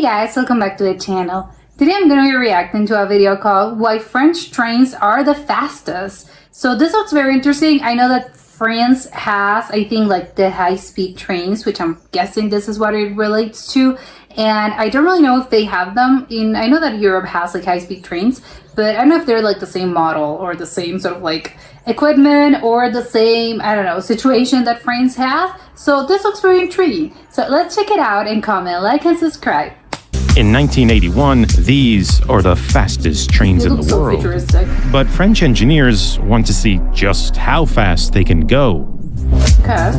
Hey guys, welcome back to the channel. Today I'm going to be reacting to a video called Why French Trains Are the Fastest. So this looks very interesting. I know that France has, I think, like the high-speed trains, which I'm guessing this is what it relates to. And I don't really know if they have them I know that Europe has like high-speed trains, but I don't know if they're like the same model or the same sort of like equipment or the same, I don't know, situation that France has. So this looks very intriguing. So let's check it out and comment, like, and subscribe. In 1981, these are the fastest trains in the world. But French engineers want to see just how fast they can go. Okay,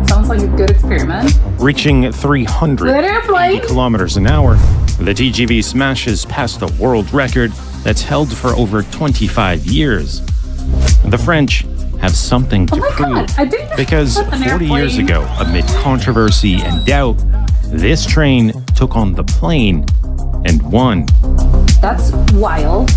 sounds like a good experiment. Reaching 380 kilometers an hour, the TGV smashes past a world record that's held for over 25 years. The French have something to prove, because 40 years ago, amid controversy and doubt, this train took on the plane and won. That's wild.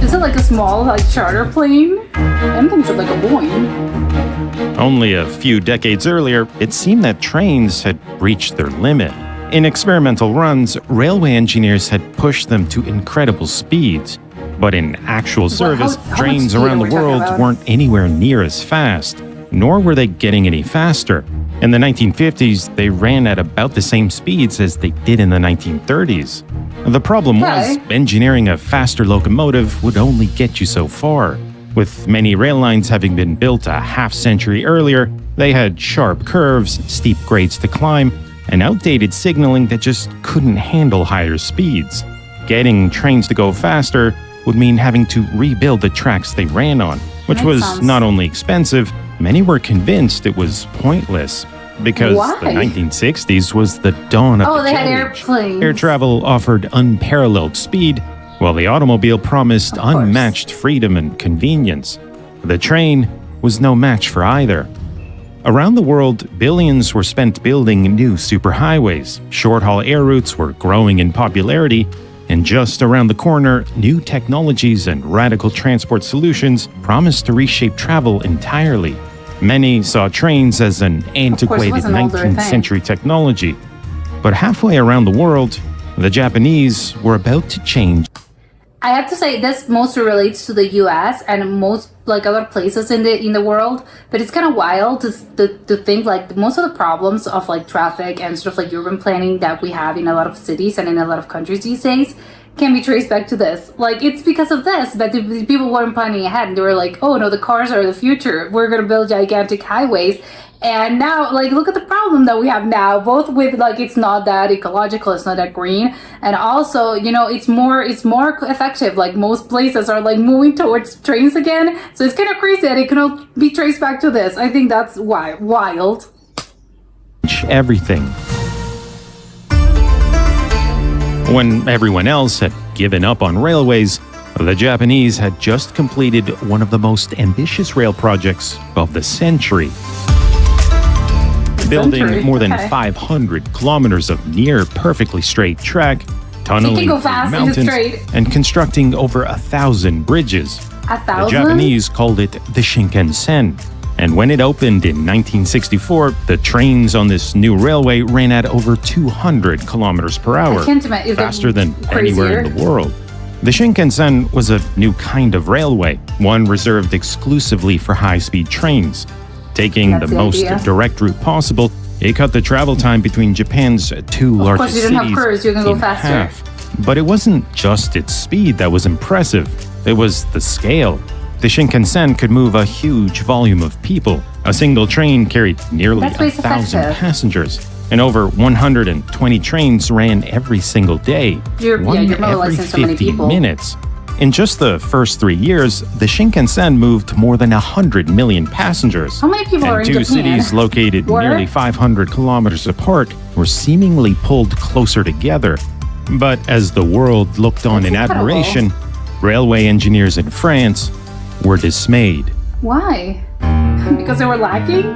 Is it like a small, like, charter plane? I'm thinking like a Boeing. Only a few decades earlier, it seemed that trains had reached their limit. In experimental runs, railway engineers had pushed them to incredible speeds. But in actual service, trains around the world weren't anywhere near as fast, nor were they getting any faster. In the 1950s, they ran at about the same speeds as they did in the 1930s. The problem was, engineering a faster locomotive would only get you so far. With many rail lines having been built a half-century earlier, they had sharp curves, steep grades to climb, and outdated signaling that just couldn't handle higher speeds. Getting trains to go faster would mean having to rebuild the tracks they ran on, which was not only expensive, many were convinced it was pointless. Because the 1960s was the dawn of the they had age. airplanes. Air travel offered unparalleled speed, while the automobile promised unmatched freedom and convenience. The train was no match for either. Around the world, billions were spent building new superhighways. Short-haul air routes were growing in popularity, and just around the corner, new technologies and radical transport solutions promised to reshape travel entirely. Many saw trains as an antiquated 19th century technology. But halfway around the world, the Japanese were about to change. I have to say this mostly relates to the US and most like other places in the world, but it's kind of wild to think like most of the problems of like traffic and sort of like urban planning that we have in a lot of cities and in a lot of countries these days can be traced back to this. Like, it's because of this, but the people weren't planning ahead and they were like, oh no, the cars are the future, we're gonna build gigantic highways. And now, like, look at the problem that we have now, both with, like, it's not that ecological, it's not that green, and also, you know, it's more effective. Like, most places are, like, moving towards trains again, so it's kind of crazy that it can all be traced back to this. I think that's wild. Everything. When everyone else had given up on railways, the Japanese had just completed one of the most ambitious rail projects of the century. Building more than 500 kilometers of near perfectly straight track, tunneling through mountains, and constructing over 1,000 bridges. 1,000? The Japanese called it the Shinkansen. And when it opened in 1964, the trains on this new railway ran at over 200 kilometers per hour, faster than anywhere in the world. The Shinkansen was a new kind of railway, one reserved exclusively for high-speed trains. Taking the most direct route possible, it cut the travel time between Japan's two largest cities in half. But it wasn't just its speed that was impressive, it was the scale. The Shinkansen could move a huge volume of people. A single train carried nearly 1,000 passengers, and over 120 trains ran every single day, one every 15 minutes. In just the first 3 years, the Shinkansen moved more than 100 million passengers. How many people are in Japan? Two cities located nearly 500 kilometers apart were seemingly pulled closer together. But as the world looked on in admiration, railway engineers in France were dismayed. Why? Because they were lacking?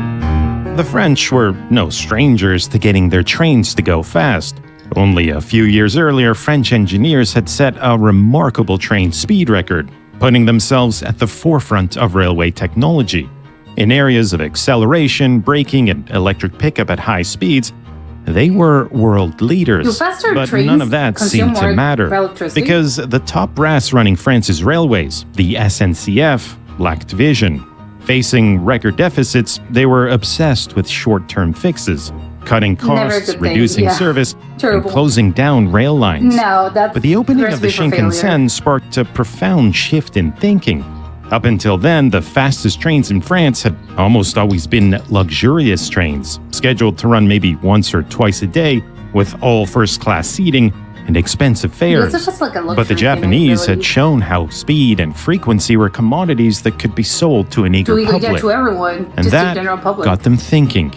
The French were no strangers to getting their trains to go fast. Only a few years earlier, French engineers had set a remarkable train speed record, putting themselves at the forefront of railway technology. In areas of acceleration, braking, and electric pickup at high speeds, They were world leaders, Do faster but trains none of that consume seemed to more matter electricity? because the top brass running France's railways, the SNCF, lacked vision. Facing record deficits, they were obsessed with short-term fixes, cutting Never a costs, good thing, reducing yeah. service, Terrible. and closing down rail lines. No, that's But the opening of the recipe for failure. Shinkansen sparked a profound shift in thinking. Up until then, the fastest trains in France had almost always been luxurious trains, scheduled to run maybe once or twice a day, with all first-class seating and expensive fares. This is just like a But the luxury thing, Japanese really. had shown how speed and frequency were commodities that could be sold to an eager Yeah, public. to everyone, And just to that general public. got them thinking.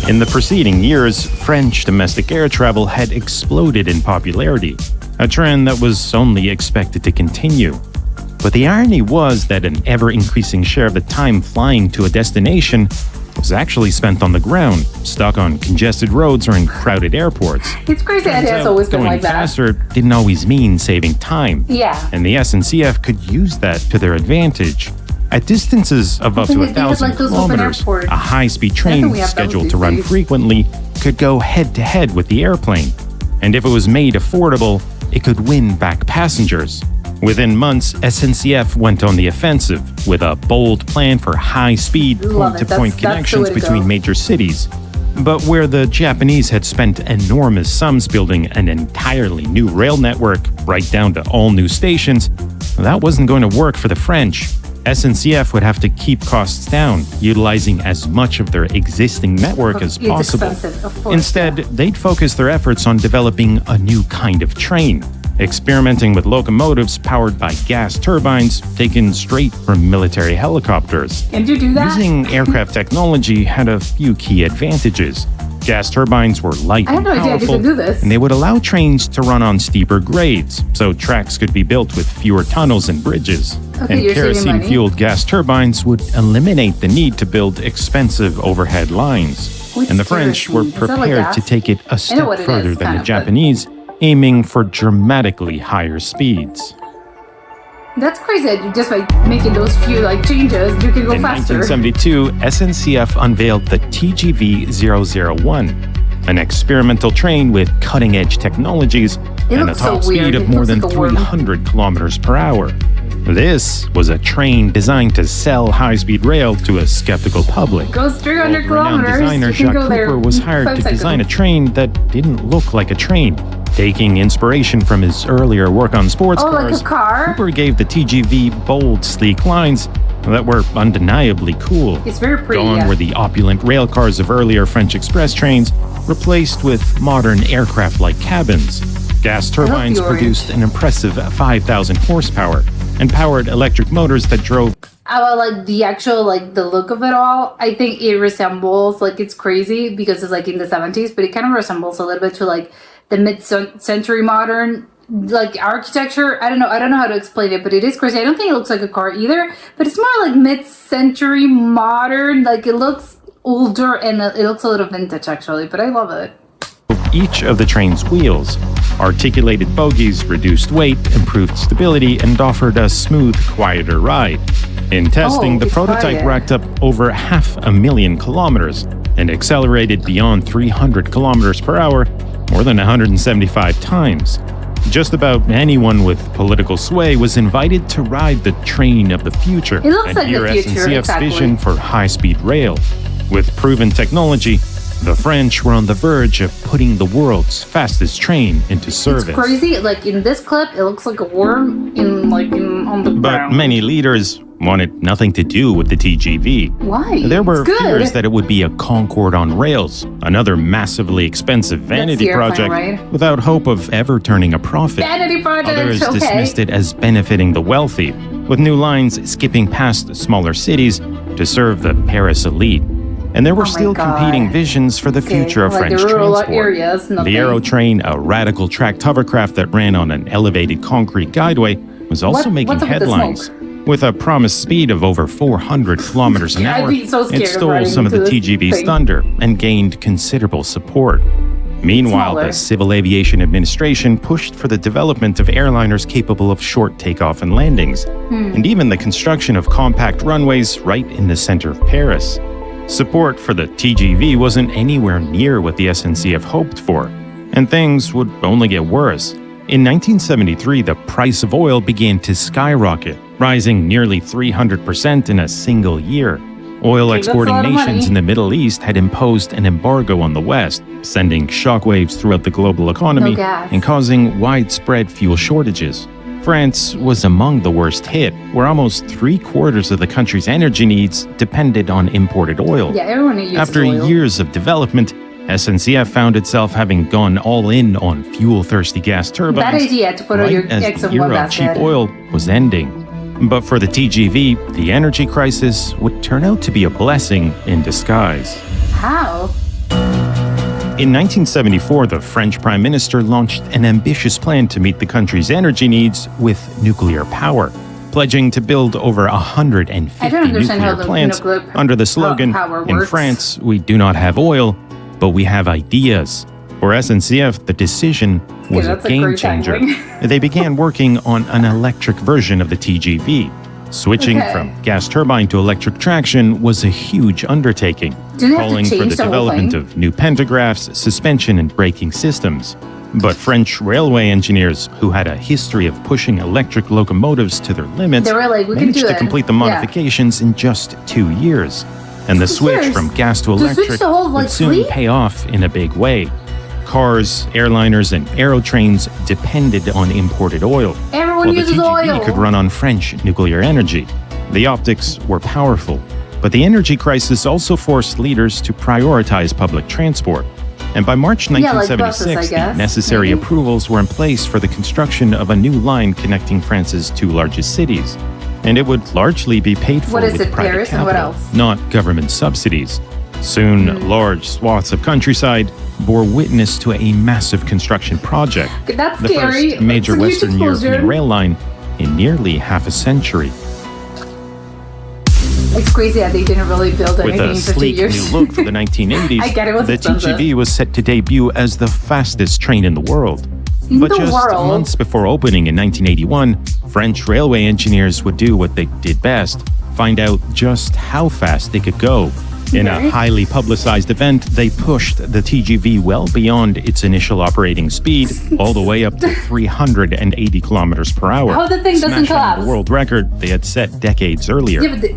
In the preceding years, French domestic air travel had exploded in popularity, a trend that was only expected to continue. But the irony was that an ever-increasing share of the time flying to a destination was actually spent on the ground, stuck on congested roads or in crowded airports. It's crazy that it has Turns always out been going like that. faster didn't always mean saving time. Yeah. And the SNCF could use that to their advantage. At distances of up to They had, 1,000 like, those open kilometers, airports. a high-speed Nothing train we have those scheduled these to run days. frequently could go head-to-head with the airplane. And if it was made affordable, it could win back passengers. Within months, SNCF went on the offensive with a bold plan for high-speed Love it. point-to-point That's the way connections to between go. major cities. But where the Japanese had spent enormous sums building an entirely new rail network, right down to all new stations, that wasn't going to work for the French. SNCF would have to keep costs down, utilizing as much of their existing network as It's possible. expensive, of course, Instead, they'd focus their efforts on developing a new kind of train, experimenting with locomotives powered by gas turbines taken straight from military helicopters. Can you do that? Using aircraft technology had a few key advantages. Gas turbines were light I had and no idea you powerful, could do this. and they would allow trains to run on steeper grades, so tracks could be built with fewer tunnels and bridges. Okay, And you're saving money. kerosene-fueled gas turbines would eliminate the need to build expensive overhead lines. What's And the French were kerosene? Is that like prepared to gas? take it a know step what it further is, than kind the of, but- Japanese, aiming for dramatically higher speeds. That's crazy. Just by making those few changes, you can go In faster. 1972, SNCF unveiled the TGV 001, an experimental train with cutting-edge technologies and a looks so top weird. speed of It more looks than like a worm. 300 kilometers per hour. This was a train designed to sell high-speed rail to a skeptical public. Goes 300 World-renowned kilometers. designer You can Jacques go there Cooper was in hired 5 to design a seconds. train that didn't look like a train. Taking inspiration from his earlier work on sports Oh, like cars, a car? Cooper gave the TGV bold, sleek lines that were undeniably cool. It's very pretty. Gone Yeah. were the opulent rail cars of earlier French express trains, replaced with modern aircraft-like cabins. Gas turbines the orange. produced an impressive 5,000 horsepower and powered electric motors that drove Like the actual the look of it all, I think it resembles it's crazy because it's in the 70s, but it kind of resembles a little bit to the mid-century modern architecture. I don't know how to explain it, but it is crazy. I don't think it looks like a car either, but it's more mid-century modern. It looks older and it looks a little vintage actually, but I love it. each of the train's wheels. Articulated bogies reduced weight, improved stability, and offered a smooth, quieter ride. In testing, the it's prototype quiet. racked up over 500,000 kilometers and accelerated beyond 300 kilometers per hour more than 175 times. Just about anyone with political sway was invited to ride the train of the future It looks and like the hear future, SNCF's exactly. vision for high-speed rail. With proven technology, the French were on the verge of putting the world's fastest train into service. It's crazy. In this clip, it looks like a worm on the But ground. many leaders wanted nothing to do with the TGV. Why? There were It's good. fears that it would be a Concorde on rails, another massively expensive vanity the airplane, project right? without hope of ever turning a profit. Vanity project. Others Okay. dismissed it as benefiting the wealthy, with new lines skipping past smaller cities to serve the Paris elite. And there were Oh my still God. competing visions for the Okay, future of like the French rural transport. areas, nothing. The Aerotrain, a radical tracked hovercraft that ran on an elevated concrete guideway, was also making what's up with the headlines. With a promised speed of over 400 kilometers an I'd hour, be so scared it of stole riding some of the into this TGV's thing. thunder and gained considerable support. Meanwhile, Smaller. the Civil Aviation Administration pushed for the development of airliners capable of short takeoff and landings, Hmm. and even the construction of compact runways right in the center of Paris. Support for the TGV wasn't anywhere near what the SNCF hoped for, and things would only get worse. In 1973, the price of oil began to skyrocket, rising nearly 300% in a single year. Oil Okay, that's a exporting lot of nations money. in the Middle East had imposed an embargo on the West, sending shockwaves throughout the global economy No gas. and causing widespread fuel shortages. France was among the worst hit, where almost 3/4 of the country's energy needs depended on imported oil. Yeah, everyone uses After oil. years of development, SNCF found itself having gone all in on fuel-thirsty gas turbines. Bad idea to put all your right as eggs the in one era of cheap basket. oil was ending. But for the TGV, the energy crisis would turn out to be a blessing in disguise. How? In 1974, the French Prime Minister launched an ambitious plan to meet the country's energy needs with nuclear power, pledging to build over 150 I don't understand how nuclear the plants nuclear under the slogan, power "In works." France, we do not have oil, but we have ideas." For SNCF, the decision was a that's a game great changer. tagline. They began working on an electric version of the TGV. Switching Okay. from gas turbine to electric traction was a huge undertaking, Do they have to calling for change the the whole development thing? of new pantographs, suspension, and braking systems. But French railway engineers, who had a history of pushing electric locomotives to their limits, They were like, "We can managed do to it." complete the Yeah. modifications in just 2 years. And the 2 switch years? from gas to To switch electric the whole, like, would soon fleet? pay off in a big way. Cars, airliners, and aerotrains depended on imported oil, Everyone while the uses TGV oil. could run on French nuclear energy. The optics were powerful, but the energy crisis also forced leaders to prioritize public transport. And by March Yeah, like 1976, buses, I the guess, necessary maybe. approvals were in place for the construction of a new line connecting France's 2 largest cities. And it would largely be paid for What is with it, private Paris, and what capital, else? not government subsidies. Soon, large swaths of countryside bore witness to a massive construction project, That's the scary. first major It's a huge Western explosion. European rail line in nearly half a century. It's crazy that they didn't really build With anything a in 50 sleek years. new look for the 1980s, I get it was the expensive. TGV was set to debut as the fastest train in the world. In But the just world? months before opening in 1981, French railway engineers would do what they did best: find out just how fast they could go. In a Okay. highly publicized event, they pushed the TGV well beyond its initial operating speed, all the way up to 380 kilometers per hour. How the thing doesn't smashing collapse. the world record they had set decades earlier. Yeah, but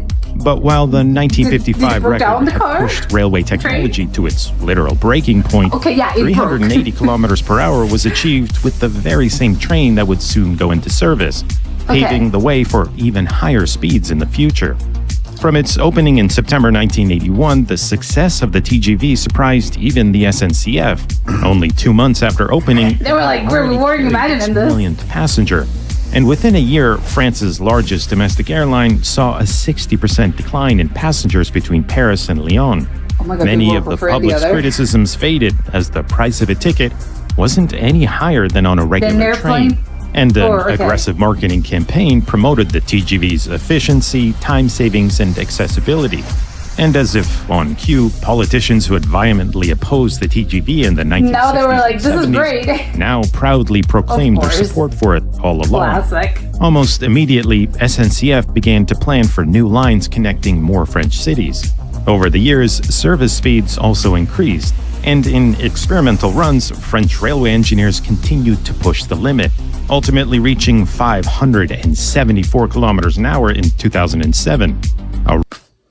But while the 1955 Did it break down record the car? had pushed railway technology to its literal breaking point, Okay, yeah, it broke. 380 kilometers per hour was achieved with the very same train that would soon go into service, Okay. paving the way for even higher speeds in the future. From its opening in September 1981, the success of the TGV surprised even the SNCF. Only 2 months after opening, They were like, "We're already weren't carried its imagining this." millionth passenger. And within a year, France's largest domestic airline saw a 60% decline in passengers between Paris and Lyon. Oh my God, Many people of the prefer the public's other. criticisms faded as the price of a ticket wasn't any higher than on a regular airplane? train. And an Or, okay. aggressive marketing campaign promoted the TGV's efficiency, time savings, and accessibility. And as if on cue, politicians who had vehemently opposed the TGV in the 1960s Now they were like, and "This is 70s great." now proudly proclaimed their course. support for it all along. Classic. Almost immediately, SNCF began to plan for new lines connecting more French cities. Over the years, service speeds also increased, and in experimental runs, French railway engineers continued to push the limit, ultimately reaching 574 kilometers an hour in 2007. A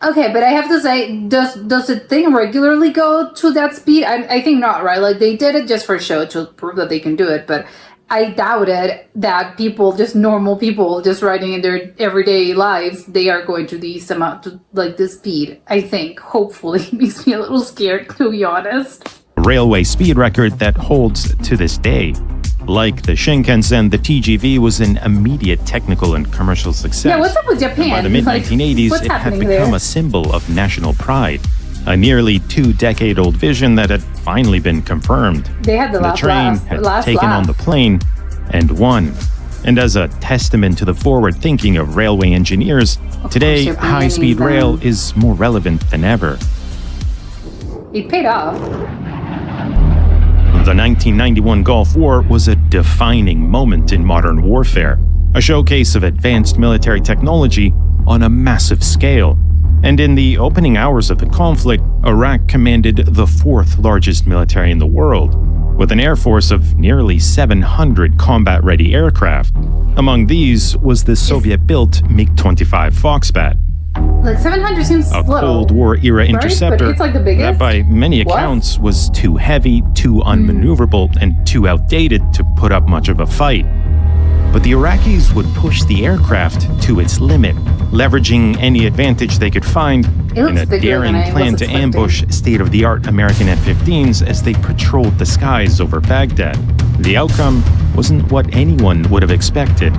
Okay, but I have to say, does the thing regularly go to that speed? I think not, right? Like they did it just for show to prove that they can do it, but I doubted that people, just normal people, just riding in their everyday lives, they are going to these amount to like this speed. I think, hopefully, it makes me a little scared to be honest. railway speed record that holds to this day. Like the Shinkansen, the TGV was an immediate technical and commercial success. Yeah, what's up with Japan? By the mid-1980s, What's it had happening become there? a symbol of national pride, a nearly 2-decade-old vision that had finally been confirmed. They had the The train had taken on the plane and won. And as a testament to the forward thinking of railway engineers, today you're high-speed banning rail them. is more relevant than ever. It paid off. The 1991 Gulf War was a defining moment in modern warfare, a showcase of advanced military technology on a massive scale. And in the opening hours of the conflict, Iraq commanded the fourth largest military in the world, with an air force of nearly 700 combat-ready aircraft. Among these was the Soviet-built MiG-25 Foxbat, Like 700 seems a little. Cold War-era But interceptor it's like the biggest? that by many What? accounts was too heavy, too unmaneuverable, and too outdated to put up much of a fight. But the Iraqis would push the aircraft to its limit, leveraging any advantage they could find It looks in a bigger daring than I was plan to expecting. ambush state-of-the-art American F-15s as they patrolled the skies over Baghdad. The outcome wasn't what anyone would have expected.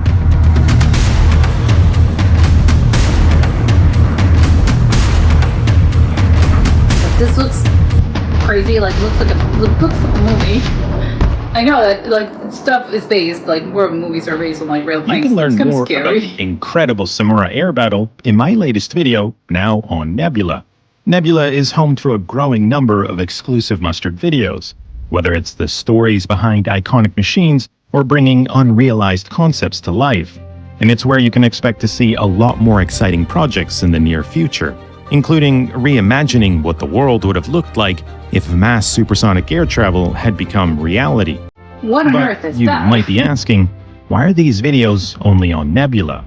This looks crazy. Like looks like a movie. I know that like stuff is based like where movies are based on like real things. You can learn It's kinda more scary. about the incredible Samura air battle in my latest video, now on Nebula. Nebula is home to a growing number of exclusive Mustard videos, whether it's the stories behind iconic machines or bringing unrealized concepts to life. And it's where you can expect to see a lot more exciting projects in the near future, including reimagining what the world would have looked like if mass supersonic air travel had become reality. What on But earth is you that? might be asking, why are these videos only on Nebula?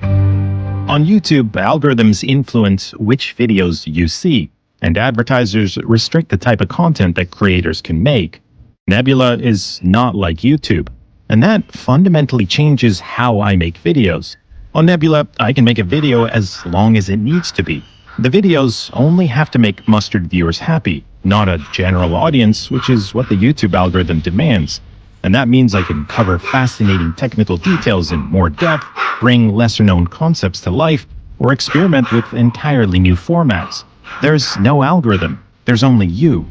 On YouTube, algorithms influence which videos you see, and advertisers restrict the type of content that creators can make. Nebula is not like YouTube, and that fundamentally changes how I make videos. On Nebula, I can make a video as long as it needs to be. The videos only have to make Mustard viewers happy, not a general audience, which is what the YouTube algorithm demands. And that means I can cover fascinating technical details in more depth, bring lesser-known concepts to life, or experiment with entirely new formats. There's no algorithm. There's only you.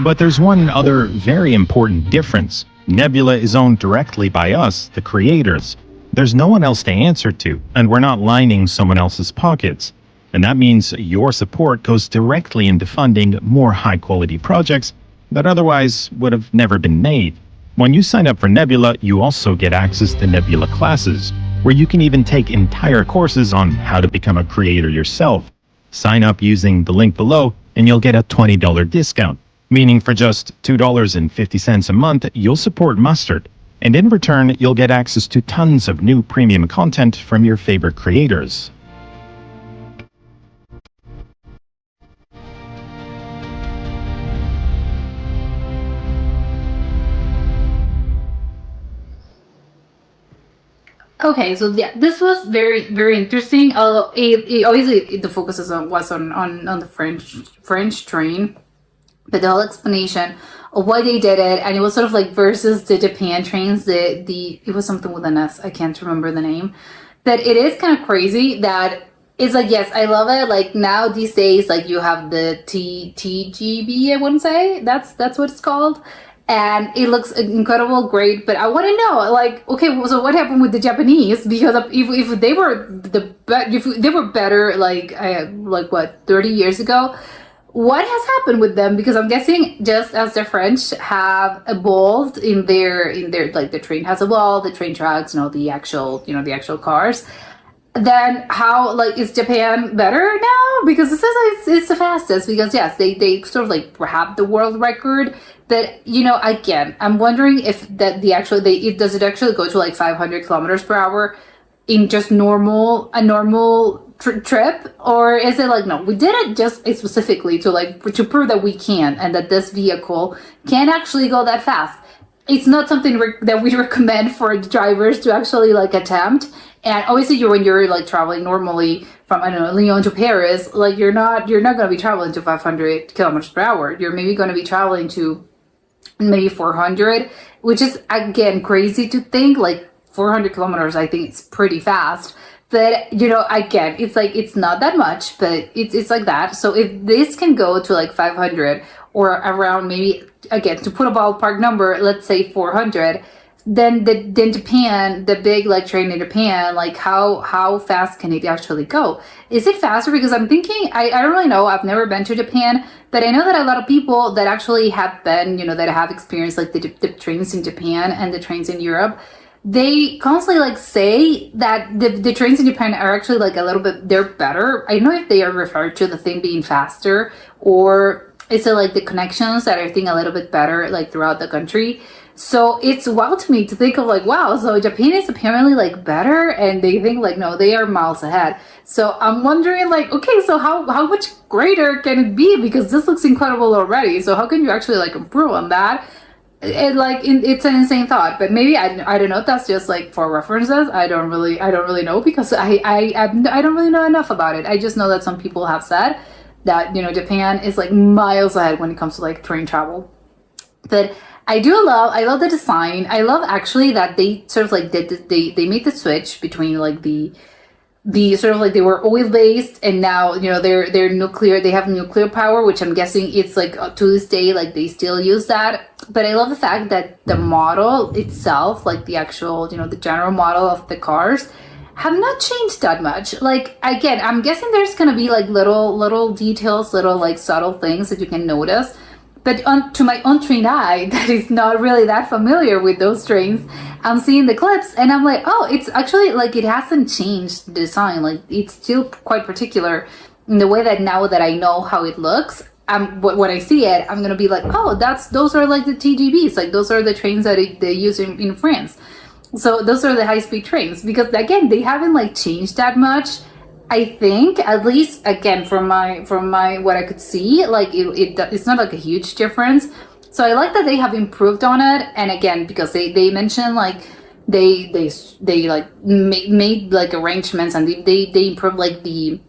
But there's one other very important difference. Nebula is owned directly by us, the creators. There's no one else to answer to, and we're not lining someone else's pockets. And that means your support goes directly into funding more high-quality projects that otherwise would have never been made. When you sign up for Nebula, you also get access to Nebula classes, where you can even take entire courses on how to become a creator yourself. Sign up using the link below, and you'll get a $20 discount, meaning for just $2.50 a month, you'll support Mustard. And in return, you'll get access to tons of new premium content from your favorite creators. Okay, so yeah, this was very interesting. Although obviously the focus was on the French train, but the whole explanation of why they did it, and it was sort of like versus the Japan trains. It was something with an S. I can't remember the name. That it is kind of crazy that it's like, yes, I love it. Like now these days, like you have the TGV. I wouldn't say that's what it's called. And it looks incredible, great. But I want to know, like, okay, so what happened with the Japanese? Because if they were if they were better, like what 30 years ago, what has happened with them? Because I'm guessing just as the French have evolved in their like the train has evolved, the train tracks, the actual cars. Then how is Japan better now? Because it says it's the fastest. Because yes, they sort of like have the world record. But again, I'm wondering if that does it actually go to like 500 kilometers per hour in just a normal trip, or is it like no, we did it just specifically to prove that we can and that this vehicle can actually go that fast. It's not something that we recommend for drivers to actually attempt. And obviously, when you're traveling normally from Lyon to Paris, you're not going to be traveling to 500 kilometers per hour. You're maybe going to be traveling to maybe 400, which is again crazy to think. 400 kilometers, I think it's pretty fast. But again, it's not that much, but it's like that. So if this can go to 500 or around, maybe again to put a ballpark number, let's say 400. Then Japan, the big train in Japan, how fast can it actually go? Is it faster? Because I'm thinking, I don't really know. I've never been to Japan, but I know that a lot of people that actually have been, that have experienced the trains in Japan and the trains in Europe, they constantly like say that the trains in Japan are actually like a little bit, they're better. I don't know if they are referred to the thing being faster, or is it like the connections that are, I think, a little bit better like throughout the country. So it's wild to me to think of like, wow, so Japan is apparently like better, and they think like, no, they are miles ahead. So I'm wondering like, okay, so how much greater can it be? Because this looks incredible already. So how can you actually like improve on that? It's an insane thought, but maybe I don't know. That's just like for references. I don't really know, because I don't really know enough about it. I just know that some people have said that, you know, Japan is like miles ahead when it comes to like train travel. But I love the design. I love actually that they sort of like they made the switch between like the sort of like they were oil based, and now, you know, they're nuclear, they have nuclear power, which I'm guessing it's like to this day like they still use that. But I love the fact that the model itself, like the actual, you know, the general model of the cars, have not changed that much. Like, again, I'm guessing there's gonna be like little details, little like subtle things that you can notice. But to my untrained eye, that is not really that familiar with those trains, I'm seeing the clips and I'm like, oh, it's actually like it hasn't changed the design. Like, it's still quite particular in the way that now that I know how it looks, when I see it, I'm gonna be like, oh, those are like the TGVs, like those are the trains that they use in France. So those are the high-speed trains, because again, they haven't like changed that much. I think, at least again from my what I could see, like it's not like a huge difference. So I like that they have improved on it, and again, because they mentioned like they like made like arrangements, and they improved like the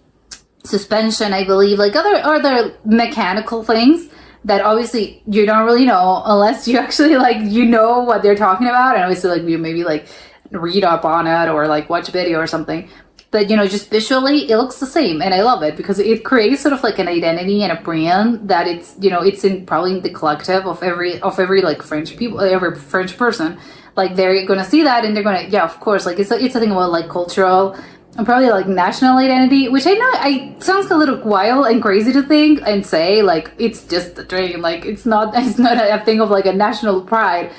suspension, I believe, like other mechanical things that obviously you don't really know unless you actually like, you know what they're talking about, and obviously like you maybe like read up on it or like watch a video or something. But, you know, just visually, it looks the same, and I love it because it creates sort of like an identity and a brand that it's, you know, it's in probably in the collective of every like French people, every French person. Like, they're gonna see that and they're gonna, yeah, of course, like it's a thing about like cultural and probably like national identity, which I know sounds a little wild and crazy to think and say like it's just a train, like it's not a thing of like a national pride.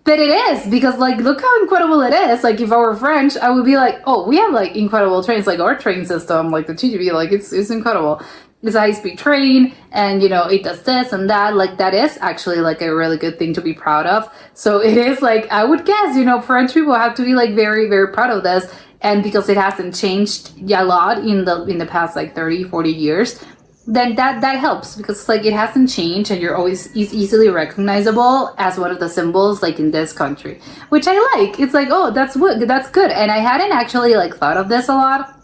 But it is, because like, look how incredible it is. Like, if I were French, I would be like, oh, we have like incredible trains, like our train system, like the TGV, like it's incredible. It's a high-speed train, and you know, it does this and that. Like, that is actually like a really good thing to be proud of. So it is like, I would guess, you know, French people have to be like very, very proud of this. And because it hasn't changed a lot in the past like 30-40 years, then that helps, because it's like it hasn't changed and you're always easily recognizable as one of the symbols like in this country, which I like. It's like, oh, that's good. And I hadn't actually like thought of this a lot,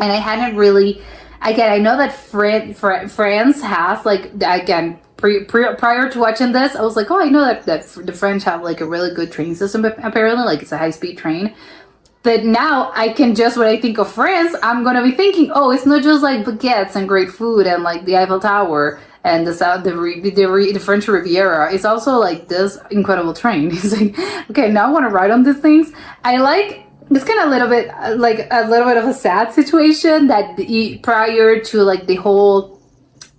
and I hadn't really, again, I know that France has like, again, prior to watching this, I was like, oh, I know that the French have like a really good train system, apparently, like it's a high-speed train. But now I can just, when I think of France, I'm gonna be thinking, oh, it's not just like baguettes and great food and like the Eiffel Tower and the French Riviera. It's also like this incredible train. It's like, okay, now I want to ride on these things. I like, it's kind of a little bit of a sad situation that prior to like the whole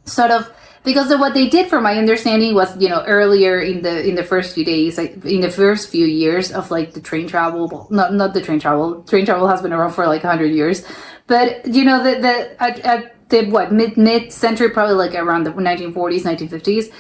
sort of, because of what they did, from my understanding, was, you know, earlier in the first few days, like in the first few years of like the train travel, well, not the train travel has been around for like 100 years, but you know, at the what mid-century, probably like around the 1940s, 1950s,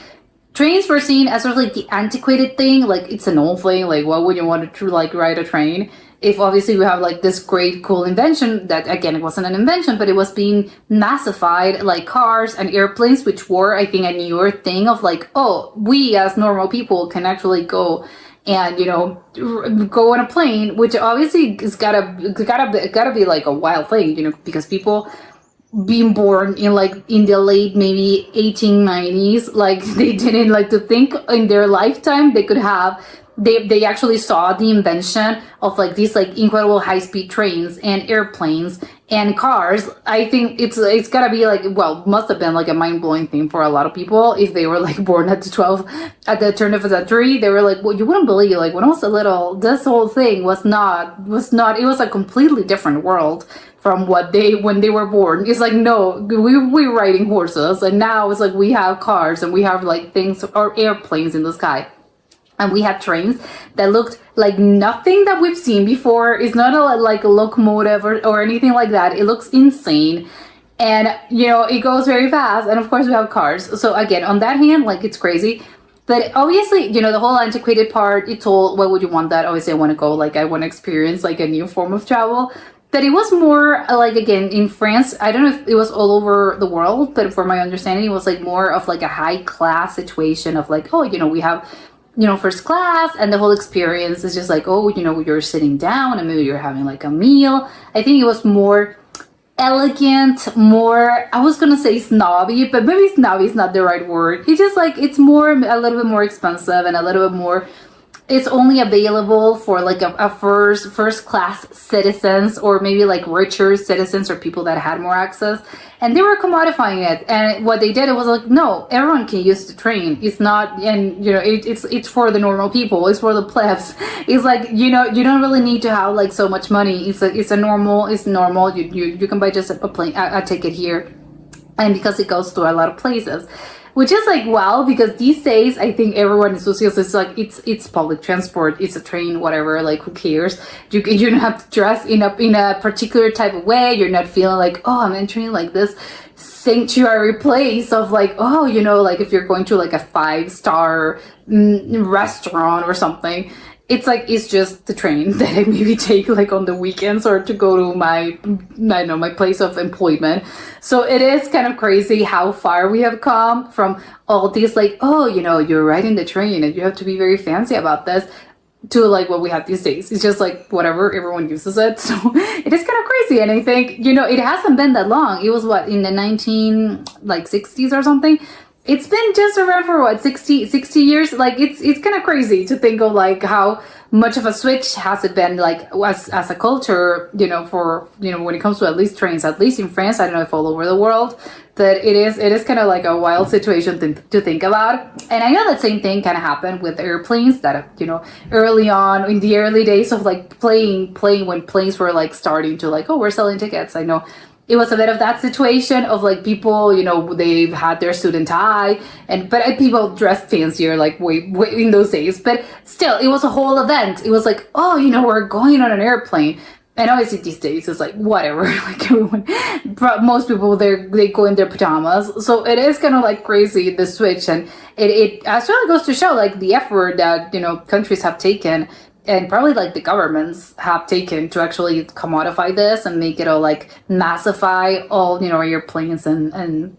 trains were seen as sort of like the antiquated thing, like it's an old thing, like why would you want to like ride a train? If obviously we have like this great cool invention that, again, it wasn't an invention, but it was being massified, like cars and airplanes, which were, I think, a newer thing of like, oh, we as normal people can actually go and, you know, go on a plane, which obviously is gotta be like a wild thing, you know, because people being born in the late maybe 1890s, like they didn't like to think in their lifetime they could have, they actually saw the invention of like these like incredible high-speed trains and airplanes and cars. I think it's gotta be like, well, must have been like a mind-blowing thing for a lot of people if they were like born at the turn of the century. They were like, well, you wouldn't believe, like when I was little, this whole thing was not, it was a completely different world from when they were born. It's like, no, we were riding horses, and now it's like we have cars and we have like things or airplanes in the sky. and we had trains that looked like nothing that we've seen before. It's not like a locomotive or anything like that. It looks insane. And, you know, it goes very fast. And of course we have cars. So again, on that hand, like it's crazy. But obviously, you know, the whole antiquated part, it's all, why would you want that? Obviously I want to go, like I want to experience like a new form of travel. But it was more like, again, in France, I don't know if it was all over the world, but for my understanding, it was like more of like a high class situation of like, oh, you know, we have, you know, first class, and the whole experience is just like, oh, you know, you're sitting down and maybe you're having like a meal. I think it was more elegant, more, I was gonna say snobby, but maybe snobby is not the right word. It's just like, it's more, a little bit more expensive and a little bit more, it's only available for like a first class citizens, or maybe like richer citizens or people that had more access, and they were commodifying it. And what they did, it was like, no, everyone can use the train. It's not, and you know, it's for the normal people, it's for the plebs. It's like, you know, you don't really need to have like so much money. It's normal. You can buy just a ticket here, and because it goes to a lot of places. Which is like, wow, because these days I think everyone associates it's like it's public transport, it's a train, whatever, like who cares? You don't have to dress in a particular type of way. You're not feeling like, oh, I'm entering like this sanctuary place of like, oh, you know, like if you're going to like a 5-star restaurant or something. It's like, it's just the train that I maybe take like on the weekends or to go to my, I don't know, my place of employment. So it is kind of crazy how far we have come from all these like, oh, you know, you're riding the train and you have to be very fancy about this, to like what we have these days. It's just like whatever, everyone uses it. So it is kind of crazy. And I think, you know, it hasn't been that long. It was what, in the 60s or something. It's been just around for what, 60 years. Like it's kind of crazy to think of like how much of a switch has it been, like as a culture, you know, for, you know, when it comes to at least trains, at least in France, I don't know if all over the world, that it is kind of like a wild situation to think about. And I know that same thing kind of happened with airplanes, that, you know, early on in the early days of like playing when planes were like starting to like, oh, we're selling tickets. I know it was a bit of that situation of like people, you know, they've had their suit and tie, but people dressed fancier like way in those days. But still, it was a whole event. It was like, oh, you know, we're going on an airplane. And obviously these days it's like whatever, like everyone, most people they go in their pajamas. So it is kind of like crazy, the switch, and it actually goes to show like the effort that, you know, countries have taken, and probably like the governments have taken to actually commodify this and make it all like massify all, you know, airplanes and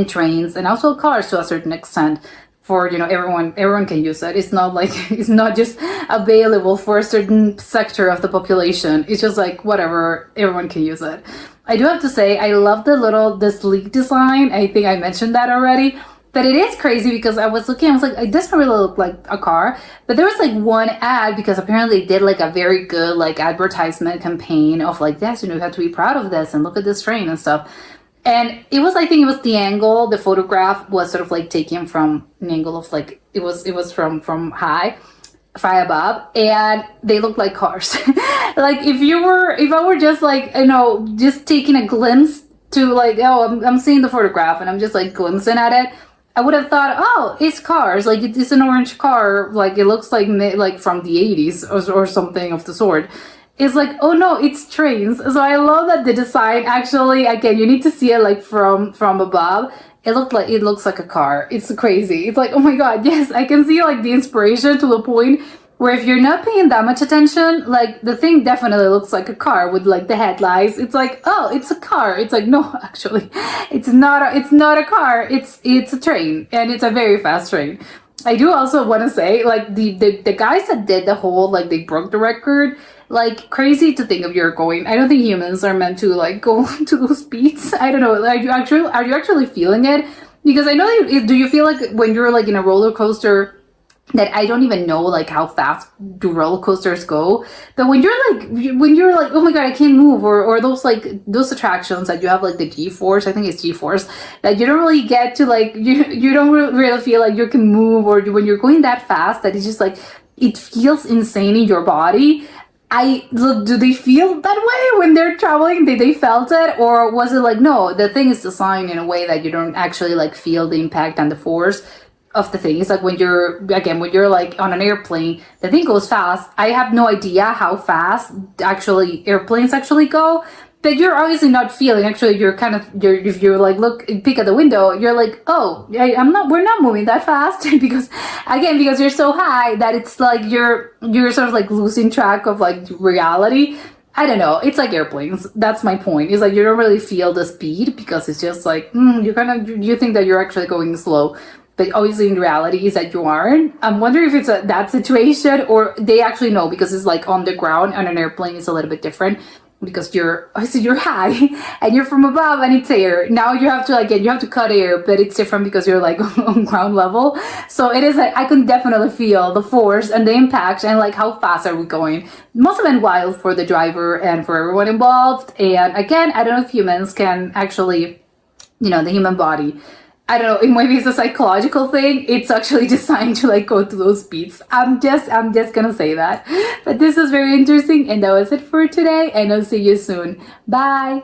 trains, and also cars to a certain extent, for, you know, everyone can use it. It's not like it's not just available for a certain sector of the population. It's just like whatever, everyone can use it. I do have to say, I love the sleek design. I think I mentioned that already. But it is crazy because I was looking, I was like, it doesn't really look like a car. But there was like one ad, because apparently they did like a very good like advertisement campaign of like, yes, you know, you have to be proud of this and look at this train and stuff. And it was, I think it was the angle, the photograph was sort of like taken from an angle of like, it was from high above, and they look like cars. Like if I were just like, you know, just taking a glimpse to like, oh, I'm seeing the photograph and I'm just like glimpsing at it, I would have thought, oh, it's cars. Like it's an orange car. Like it looks like from the 80s or something of the sort. It's like, oh no, it's trains. So I love that the design actually, again, you need to see it like from above. It looks like a car. It's crazy. It's like, oh my God, yes, I can see like the inspiration to the point where if you're not paying that much attention, like the thing definitely looks like a car with like the headlights. It's like, oh, it's a car. It's like, no, actually, it's not a car. It's a train, and it's a very fast train. I do also want to say, like the guys that did the whole, like they broke the record. Like crazy to think of, you're going. I don't think humans are meant to like go to those speeds. I don't know. Are you actually feeling it? Because I know do you feel like when you're like in a roller coaster, that I don't even know like how fast do roller coasters go, but when you're like, oh my God, I can't move, or those like those attractions that you have like the G-force, I think it's G-force, that you don't really get to like, you don't really feel like you can move, or when you're going that fast that it's just like, it feels insane in your body. Do they feel that way when they're traveling? Did they felt it, or was it like, no, the thing is designed in a way that you don't actually like feel the impact and the force? of the thing. It's like when you're like on an airplane, the thing goes fast. I have no idea how fast actually airplanes actually go, but you're obviously not feeling. Actually, if you're like peek at the window, you're like, oh, we're not moving that fast because you're so high that it's like you're sort of like losing track of like reality. I don't know. It's like airplanes. That's my point. It's like you don't really feel the speed because it's just like you think that you're actually going slow, but obviously in reality is that you aren't. I'm wondering if it's that situation or they actually know because it's like on the ground on an airplane is a little bit different because you're high and you're from above and it's air. Now you have to cut air, but it's different because you're like on ground level. So it is like I can definitely feel the force and the impact and like how fast are we going. It must have been wild for the driver and for everyone involved. And again, I don't know if humans can actually, the human body, I don't know, maybe it's a psychological thing. It's actually designed to like go to those speeds. I'm just gonna say that. But this was very interesting, and that was it for today, and I'll see you soon. Bye.